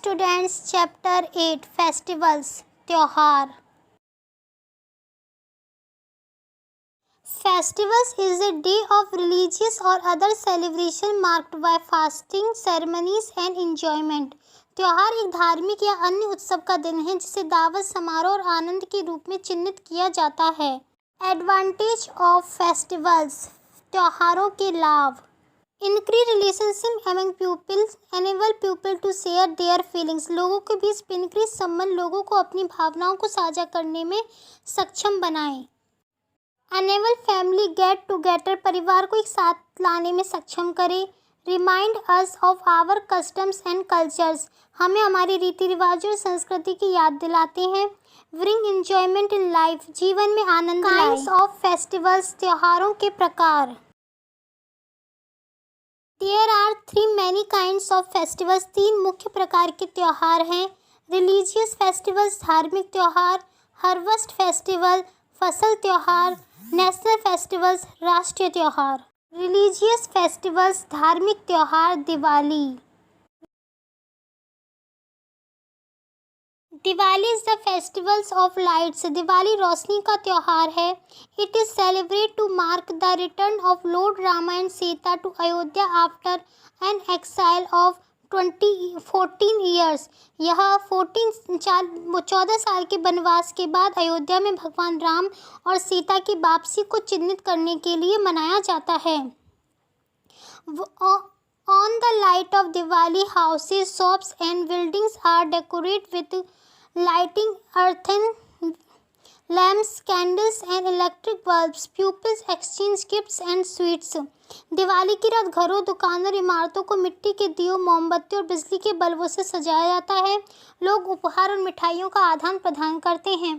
Students, chapter 8 festivals त्योहार। Festivals is a day of religious or other celebration marked by fasting, ceremonies and enjoyment। त्योहार एक धार्मिक या अन्य उत्सव का दिन है जिसे दावत, समारोह और आनंद के रूप में चिन्हित किया जाता है। एडवांटेज ऑफ फेस्टिवल्स, त्योहारों के लाभ। Increase relationship among pupils, enable pupil to share their feelings। लोगों के बीच increase संबंध लोगों को अपनी भावनाओं को साझा करने में सक्षम बनाए। Enable family get together, परिवार को एक साथ लाने में सक्षम करे। Remind us of our customs and cultures, हमें हमारे रीति रिवाजों और संस्कृति की याद दिलाते हैं। Bring enjoyment in life, जीवन में आनंद लाए। Kinds of festivals, त्योहारों के प्रकार। There are three many kinds of festivals, तीन मुख्य प्रकार के त्योहार हैं। Religious festivals, धार्मिक त्योहार। Harvest festival, फसल त्योहार। National festivals, राष्ट्रीय त्योहार। Religious festivals, धार्मिक त्योहार। Diwali. Diwali is the festivals of lights, Diwali रोशनी का त्योहार है। It is celebrate to mark the return of lord Rama and Sita to Ayodhya after an exile of 14 years. यह 14 साल के वनवास के बाद अयोध्या में भगवान राम और सीता की वापसी को चिन्हित करने के लिए मनाया जाता है। On the light of Diwali, houses, shops and buildings are decorated with lighting, earthen lamps, candles and electric bulbs. Pupils exchange gifts and sweets. Diwali की रात घरों, दुकानों और इमारतों को मिट्टी के दियों, मोमबत्ती और बिजली के बल्बों से सजाया जाता है। लोग उपहार और मिठाइयों का आदान प्रदान करते हैं।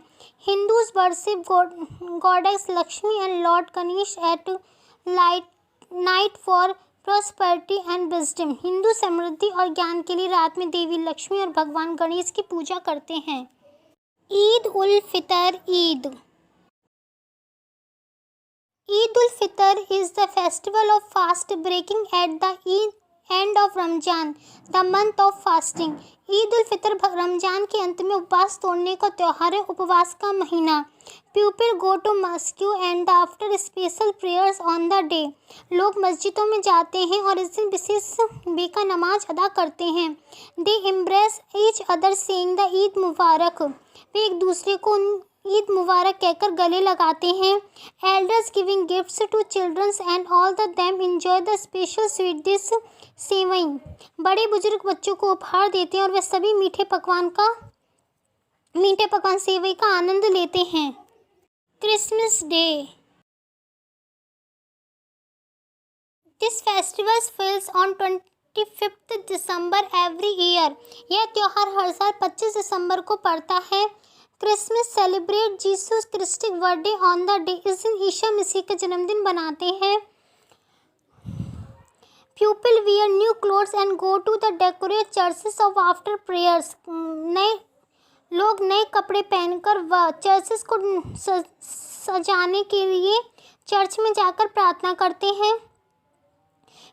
Hindus worship goddess Lakshmi and Lord Ganesh at night for prosperity and wisdom. Hindu समृद्धि और ज्ञान के लिए रात में देवी लक्ष्मी और भगवान गणेश की पूजा करते हैं। Eid ul Fitr. Eid ul Fitr is the festival of fast breaking at the end of Ramzan, the month of fasting. Eid ul Fitr Ramzan के अंत में उपवास तोड़ने का त्योहार है, उपवास का महीना। पीपल गो टू मस्जिद and after special prayers on the day. लोग मस्जिदों में जाते हैं और इस दिन विशेष बेका नमाज अदा करते हैं। They embrace each other saying the Eid Mubarak. वे एक दूसरे को ईद मुबारक कहकर गले लगाते हैं। Elders giving gifts to childrens and all the them enjoy the special sweet dish sevai. बड़े बुजुर्ग बच्चों को उपहार देते हैं और वे सभी मीठे पकवान सेवई का आनंद लेते हैं। Christmas day. This festival falls on 25 December every year. यह त्योहार हर साल 25 दिसंबर को पड़ता है। Christmas celebrate Jesus Christ birthday on the day. इस दिन ईसा मसीह का जन्मदिन बनाते हैं। People wear new clothes and go to the decorate churches of after prayers। लोग नए कपड़े पहनकर व चर्चेस को सजाने के लिए चर्च में जाकर प्रार्थना करते हैं।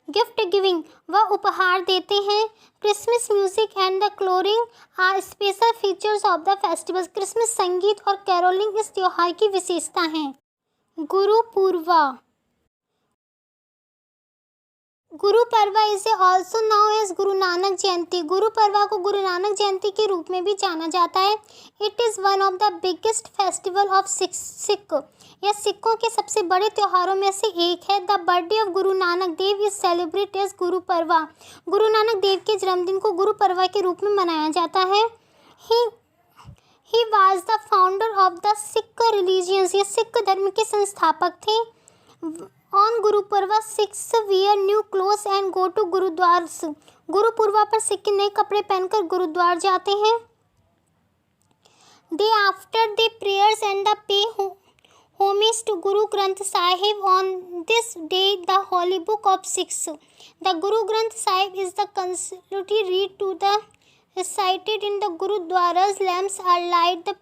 गिफ्ट गिविंग, वह उपहार देते हैं। Christmas music and the carolling are special features of the festival. क्रिसमस संगीत और कैरोलिंग इस त्योहार की विशेषता हैं। गुरु पूर्वा। गुरु पर्वा इसे also now as Guru Nanak जयंती। गुरु पर्वा को गुरु नानक जयंती के रूप में भी जाना जाता है। It is one of the biggest festival of Sikh. यह सिखों के सबसे बड़े त्योहारों में से एक है। The birthday of Guru Nanak Dev is celebrate as गुरु पर्वा। गुरु नानक देव के जन्मदिन को गुरु पर्वा के रूप में मनाया जाता है। He was the founder of the Sikh religions. ये सिख धर्म के संस्थापक थे। On Guru Parva sikhs wear new clothes and go to gurdwaras. Guru Purva पर सिख नए कपड़े पहनकर गुरुद्वार जाते हैं। They after the prayers and the pay homage to Guru Granth Sahib on this day the holy book of sikhs. The Guru Granth Sahib is the consulted read to the recited in the gurudwaras। Lamps are light, the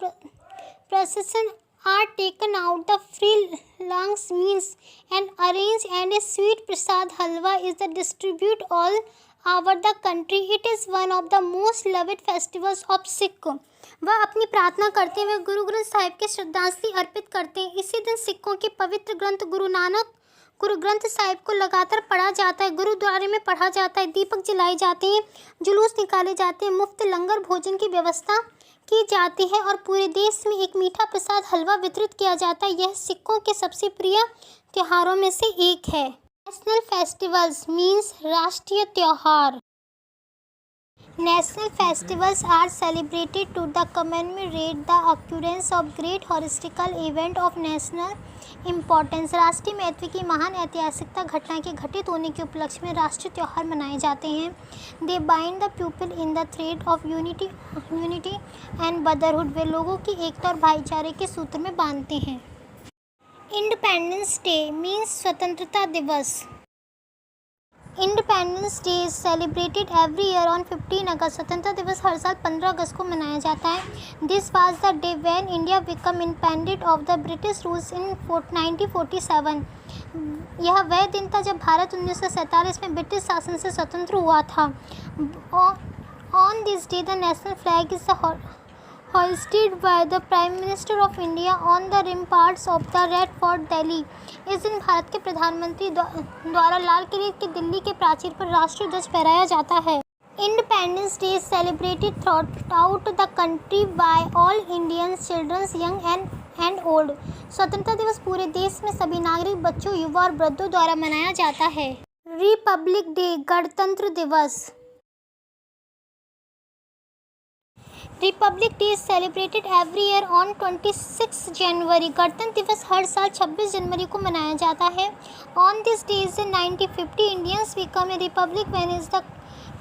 procession are taken out, the free lungs means and arranged, and a sweet prasad halwa is the distribute all over the country. It is one of the most loved festivals of Sikh. वह अपनी प्रार्थना करते हुए गुरु ग्रंथ साहिब के श्रद्धांजलि अर्पित करते हैं। इसी दिन सिखों के पवित्र ग्रंथ गुरु ग्रंथ साहिब को लगातार पढ़ा जाता है, गुरुद्वारे में पढ़ा जाता है, दीपक जलाए जाते हैं, जुलूस निकाले जाते हैं, मुफ्त लंगर भोजन की व्यवस्था की जाती है और पूरे देश में एक मीठा प्रसाद हलवा वितरित किया जाता है। यह सिखों के सबसे प्रिय त्योहारों में से एक है। नेशनल फेस्टिवल्स मीन्स राष्ट्रीय त्योहार। National festivals are celebrated to commemorate the occurrence of great historical event of national importance। राष्ट्रीय महत्व की महान ऐतिहासिकता घटना के घटित होने के उपलक्ष्य में राष्ट्रीय त्योहार मनाए जाते हैं। They bind the people in the thread of unity and brotherhood। वे लोगों की एकता और भाईचारे के सूत्र में बांधते हैं। Independence Day means स्वतंत्रता दिवस। Independence Day is celebrated every year on 15 August. स्वतंत्रता दिवस हर साल 15 अगस्त को मनाया जाता है। This was the day when India become independent of the British rules in 1947। यह वह दिन था जब भारत 1947 में ब्रिटिश शासन से स्वतंत्र हुआ था। On this day the national flag is hoisted by the Prime Minister of India on the ramparts of the Red Fort, Delhi। इस दिन भारत के प्रधानमंत्री द्वारा लाल किले के दिल्ली के प्राचीर पर राष्ट्रीय ध्वज फहराया जाता है। Independence Day is celebrated throughout the country by all Indians, childrens, young and old. स्वतंत्रता दिवस पूरे देश में सभी नागरिक, बच्चों, युवा और वृद्धों द्वारा मनाया जाता है। रिपब्लिक डे गणतंत्र दिवस। Republic Day is celebrated every year on 26 January. गणतंत्र दिवस हर साल 26 जनवरी को मनाया जाता है। On this day is 1950 Indians become a republic when is the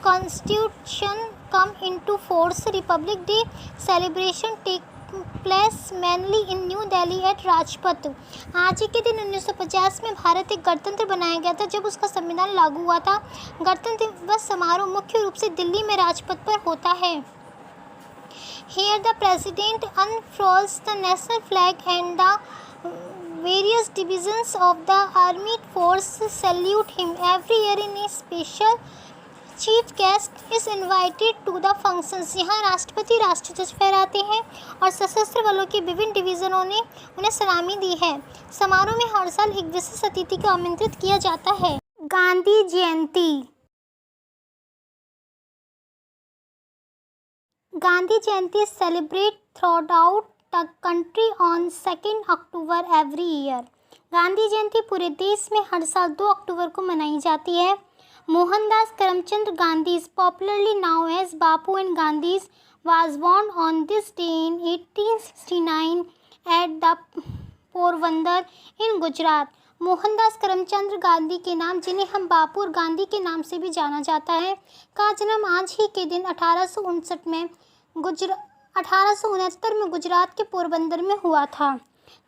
constitution come into force. Republic Day celebration take place mainly in New Delhi at Rajpath. आज ही के दिन 1950 में भारत एक गणतंत्र बनाया गया था जब उसका संविधान लागू हुआ था। गणतंत्र दिवस समारोह मुख्य रूप से दिल्ली में राजपथ पर होता है। Here the President unfurls the national flag and the various divisions of the armed force salute him. Every year in a special chief guest is invited to the functions। यहाँ राष्ट्रपति राष्ट्रीय ध्वज फहराते हैं और सशस्त्र बलों के विभिन्न डिवीज़नों ने उन्हें सलामी दी है। समारोह में हर साल एक विशेष अतिथि को आमंत्रित किया जाता है। गांधी जयंती। गांधी जयंती is celebrated throughout the country on 2 October every year। Gandhi जयंती पूरे देश में हर साल 2 अक्टूबर को मनाई जाती है। Mohandas Karamchand Gandhi popularly known as Bapu and Gandhi was born on this day in 1869 at the Porbandar in Gujarat. Mohandas Karamchand Gandhi के नाम, जिन्हें हम बापू और गांधी के नाम से भी जाना जाता है, का जन्म आज ही के दिन 1869 में गुजरात के पोरबंदर में हुआ था।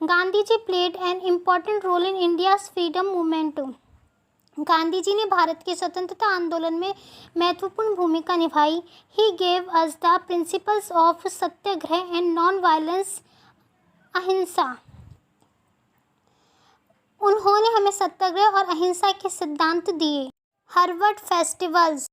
Gandhi ji played an important role in India's freedom movement. Gandhi ji ने भारत के स्वतंत्रता आंदोलन में महत्वपूर्ण भूमिका निभाई। He gave us the principles of satyagraha and non violence, ahimsa. उन्होंने हमें सत्याग्रह और अहिंसा के सिद्धांत दिए। Harvest festivals.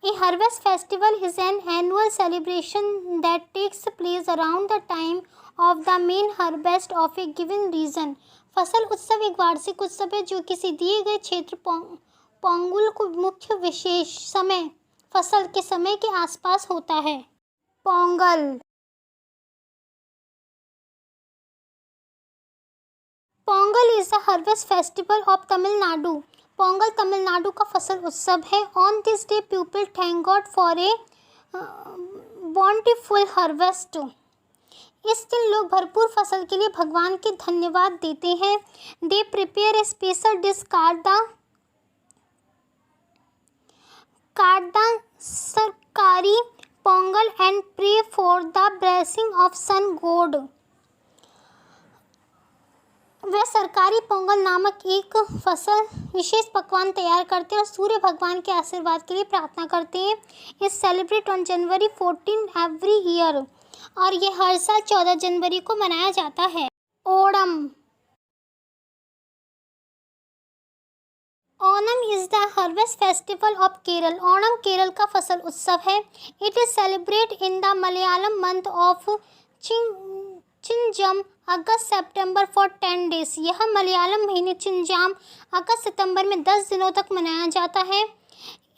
A harvest festival is an annual celebration that takes place around the time of the main harvest of a given region। फसल उत्सव एक वार्षिक उत्सव है जो किसी दिए गए क्षेत्र पोंगल को मुख्य विशेष समय फसल के समय के आसपास होता है। Pongal. Pongal is the harvest festival of Tamil Nadu. Pongal Tamil Nadu का फसल उत्सव है। On this day people thank god for a bountiful harvest. इस दिन लोग भरपूर फसल के लिए भगवान के धन्यवाद देते हैं। They prepare a special dish called the sakkarai pongal and pray for the blessing of sun god. वह सरकारी पोंगल नामक एक फसल विशेष पकवान तैयार करते हैं और सूर्य भगवान के आशीर्वाद के लिए प्रार्थना करते हैं। इस celebrate on January 14 every year और ये हर साल 14 जनवरी को मनाया जाता है। Onam. Onam is the harvest festival of Kerala. Onam Kerala का फसल उत्सव है। It is celebrate in the Malayalam month of Chingam August September for 10 days. यह मलयालम महीने चिंजाम अगस्त सितंबर में 10 दिनों तक मनाया जाता है।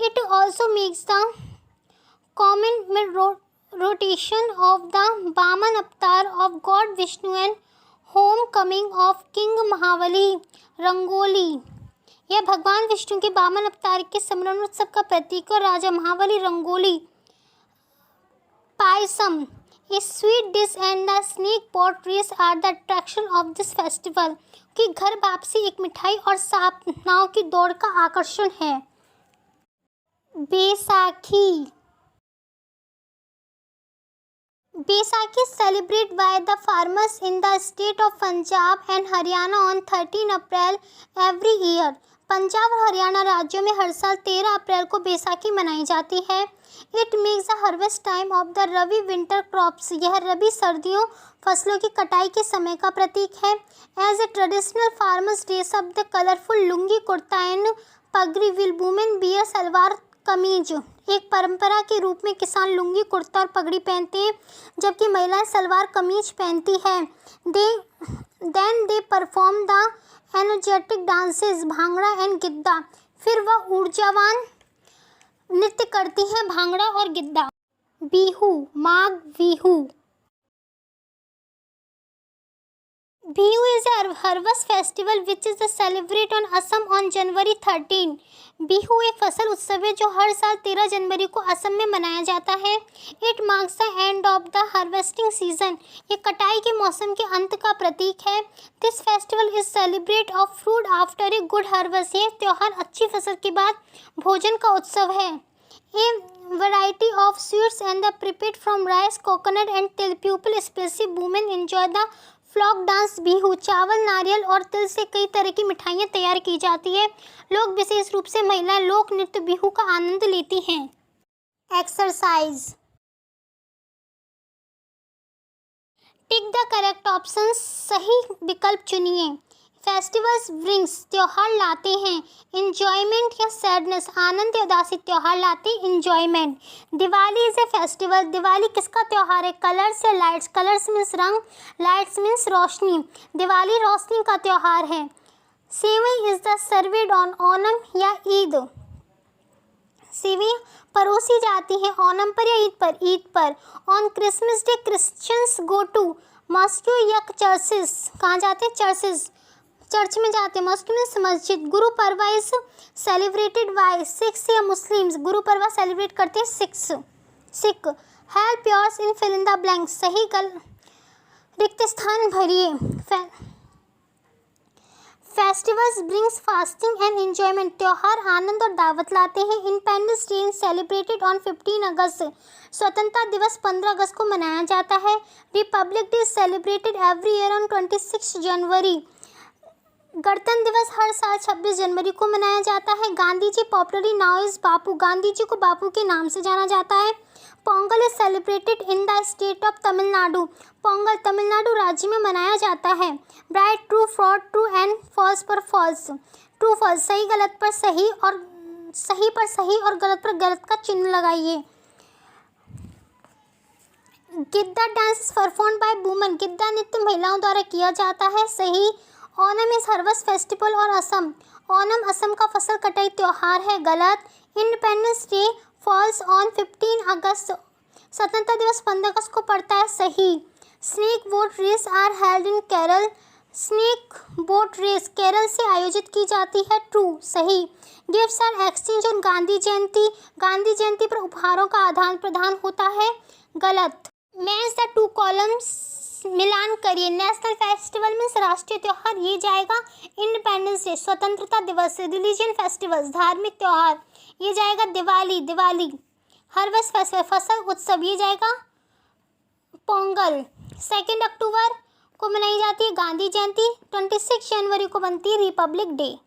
It also makes the common rotation of the Vamana avatar of god Vishnu and home coming of king Mahabali rangoli. यह भगवान विष्णु के वामन अवतार के स्मरणोत्सव का प्रतीक और राजा महाबली rangoli payasam A sweet dish and the snake boat race are the attraction of this festival। कि घर वापसी एक मिठाई और सांप नाव की दौड़ का आकर्षण है। Baisakhi. Baisakhi celebrate by the farmers in the state of Punjab and Haryana on 13 April every year. Punjab और हरियाणा राज्यों में हर साल 13 अप्रैल को बैसाखी मनाई जाती है। It makes the harvest time of the rabi winter crops. यह रबी सर्दियों फसलों की कटाई के समय का प्रतीक है। As a traditional farmers dress up the colourful lungi kurta and pagri will women bear salwar kameez. एक परंपरा के रूप में किसान लुंगी कुर्ता और पगड़ी पहनते हैं जबकि महिलाएं सलवार कमीज पहनती हैं। They perform the energetic dances bhangra and Giddha. फिर वह ऊर्जावान नृत्य करती हैं भांगड़ा और Giddha. Bihu Magh Bihu. Bihu is a harvest festival which is celebrated on Assam on January 13। Bihu एक फसल उत्सव है जो हर साल 13 जनवरी को असम में मनाया जाता है। It marks the end of the harvesting season. ये कटाई के मौसम के अंत का प्रतीक है। This festival is celebrate of fruit after a good harvest. ये त्यौहार अच्छी फसल के बाद भोजन का उत्सव है। A variety of sweets and the prepared from rice coconut and til. People specially women enjoy the flock dance Bihu. चावल नारियल और तिल से कई तरह की मिठाइयाँ तैयार की जाती है। लोग विशेष रूप से महिलाएं लोक नृत्य बिहू का आनंद लेती हैं। Exercise. Tick the correct option. सही विकल्प चुनिए। फेस्टिवल्स ब्रिंग्स त्योहार लाते हैं। इंजॉयमेंट या सैडनेस आनंद या उदासी। त्योहार लाते enjoyment. Diwali is a festival. Diwali किसका त्योहार है? कलर्स या लाइट्स। कलर्स मीन्स रंग, लाइट्स मीन्स रोशनी। दिवाली रोशनी का त्योहार है। Sevai is the served on Onam या ईद। सेवई परोसी जाती है ओणम पर या ईद पर? ईद पर। On Christmas day Christians go to mosque या चर्चेस। कहाँ जाते हैं? चर्चेस। चर्च में जाते हैं। मॉस्क मीन्स मस्जिद। Guru Parv is celebrated by Sikhs या मुस्लिम्स। गुरु पर्व सेलिब्रेट करते हैं Sikh. Help yours in fill in the blank. सही रिक्त स्थान भरिए। Festivals brings fasting and enjoyment. त्योहार आनंद और दावत लाते हैं। Independence Day is celebrated on 15 August. स्वतंत्रता दिवस 15 अगस्त को मनाया जाता है। Republic Day is celebrated every year on 26 January. गणतंत्र दिवस हर साल 26 जनवरी को मनाया जाता है। Gandhi ji popularly now is Bapu. Gandhi ji को बापू के नाम से जाना जाता है। Pongal is celebrated in the state of Tamil Nadu. Pongal Tamil Nadu राज्य में मनाया जाता है। Bright true fraud true and false पर फॉल्स। ट्रू फॉल्स सही गलत पर सही और सही पर सही और गलत पर गलत का चिन्ह लगाइए। Giddha dance is perform by women. Giddha नृत्य महिलाओं द्वारा किया जाता है। सही। ओणम इज हार्वेस्ट फेस्टिवल और असम। ओणम असम का फसल कटाई त्योहार है। गलत। Independence day falls on 15 August. स्वतंत्रता दिवस 15 अगस्त को पड़ता है। सही। Snake boat race are held in Kerala. Snake boat race Kerala से आयोजित की जाती है। ट्रू। सही। Gifts are exchange on Gandhi Jayanti. Gandhi Jayanti पर उपहारों का आदान प्रदान होता है। गलत। मैच द टू कॉलम्स मिलान करिए। नेशनल फेस्टिवल मीन्स राष्ट्रीय त्योहार, ये जाएगा इंडिपेंडेंस डे स्वतंत्रता दिवस। रिलीजियन फेस्टिवल्स धार्मिक त्योहार, ये जाएगा दिवाली। हार्वेस्ट फेस्टिवल फसल उत्सव, ये जाएगा पोंगल। 2 अक्टूबर को मनाई जाती है गांधी जयंती। 26 जनवरी को बनती है रिपब्लिक डे।